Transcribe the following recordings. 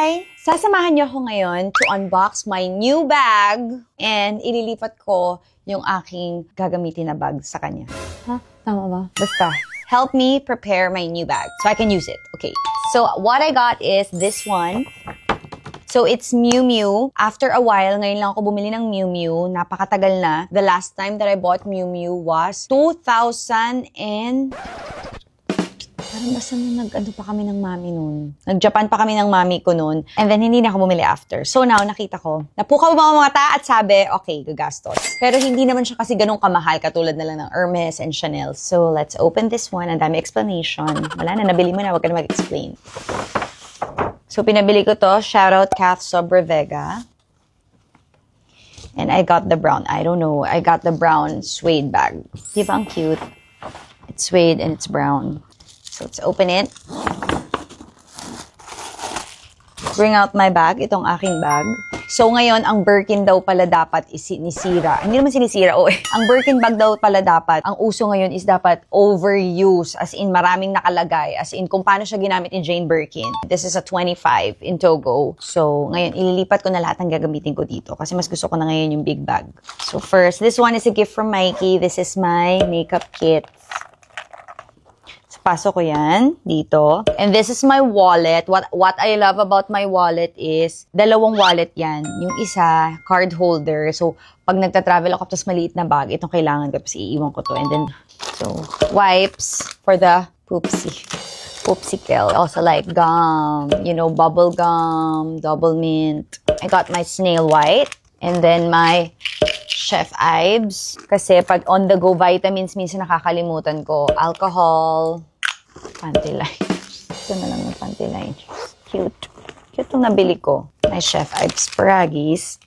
Hi! Sasamahan niyo ako ngayon to unbox my new bag and ililipat ko yung aking gagamitin na bag sa kanya. Ha? Tama ba? Basta. Help me prepare my new bag so I can use it. Okay. So what I got is this one. So it's Miu Miu. After a while, ngayon lang ako bumili ng Miu Miu. Napakatagal na. The last time that I bought Miu Miu was 2000 and... Parang basta nag-ano pa kami ng mami nun. Nag-Japan pa kami ng mami ko nun. And then, hindi na ako bumili after. So now, nakita ko. Napukaw mga mata at sabi, okay, gagastos. Pero hindi naman siya kasi ganun kamahal. Katulad na lang ng Hermes and Chanel. So let's open this one. Ang dami explanation. Wala na, nabili mo na. Huwag ka na mag-explain. So pinabili ko to. Shoutout Kath Sobrevega. And I got the brown. I don't know. I got the brown suede bag. Di ba ang cute? It's suede and it's brown. So, let's open it. Bring out my bag. Itong aking bag. So, ngayon, ang Birkin daw pala dapat sinisira. Hindi naman sinisira. Ang Birkin bag daw pala dapat, ang uso ngayon is dapat overuse. As in, maraming nakalagay. As in, kung paano siya ginamit ni Jane Birkin. This is a 25 in Togo. So, ngayon, ililipat ko na lahat ng gagamitin ko dito. Kasi mas gusto ko na ngayon yung big bag. So, first, this one is a gift from Mikey. This is my makeup kit. Pasok ko yan dito. And this is my wallet. What I love about my wallet is, dalawang wallet yan. Yung isa, card holder. So, pag nagta-travel ako tapos maliit na bag, itong kailangan ko. Tapos iiwan ko to. And then, so, wipes for the poopsicle. Also like gum, you know, bubble gum, double mint. I got my snail white. And then my Chef Ives. Kasi pag on-the-go vitamins, minsan nakakalimutan ko. Alcohol. Panty liners. Ito na lang yung panty liners. Cute. Cute itong nabili ko. My Chef Ives Paragis.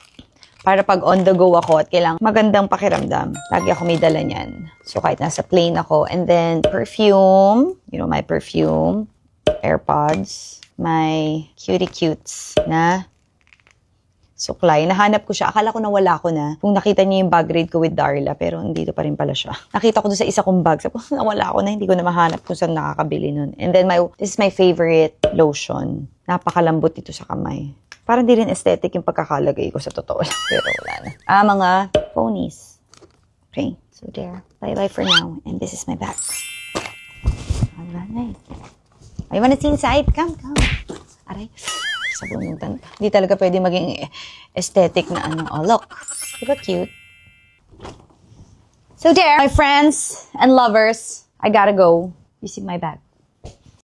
Para pag on the go ako at kailangan magandang pakiramdam. Lagi ako may dala niyan. So kahit nasa plane ako. And then perfume. You know, my perfume. AirPods. My Cutie Cutes na suklay. Nahanap ko siya. Akala ko nawala ko na. Kung nakita niyo yung bag raid ko with Darla, pero dito pa rin pala siya. Nakita ko doon sa isa kong bag. Sabi ko, nawala ko na. Hindi ko na mahanap kung saan nakakabili nun. And then, this is my favorite lotion. Napakalambot dito sa kamay. Parang di rin aesthetic yung pagkakalagay ko sa totoo lang. Pero wala na. Mga ponies. Okay. So there. Bye-bye for now. And this is my bag. Alright. I wanna see inside. Come. Aray. Sabunutan. Hindi talaga pwede maging aesthetic na ano. Oh, look. Diba cute? So there, my friends and lovers, I gotta go. You see my bag.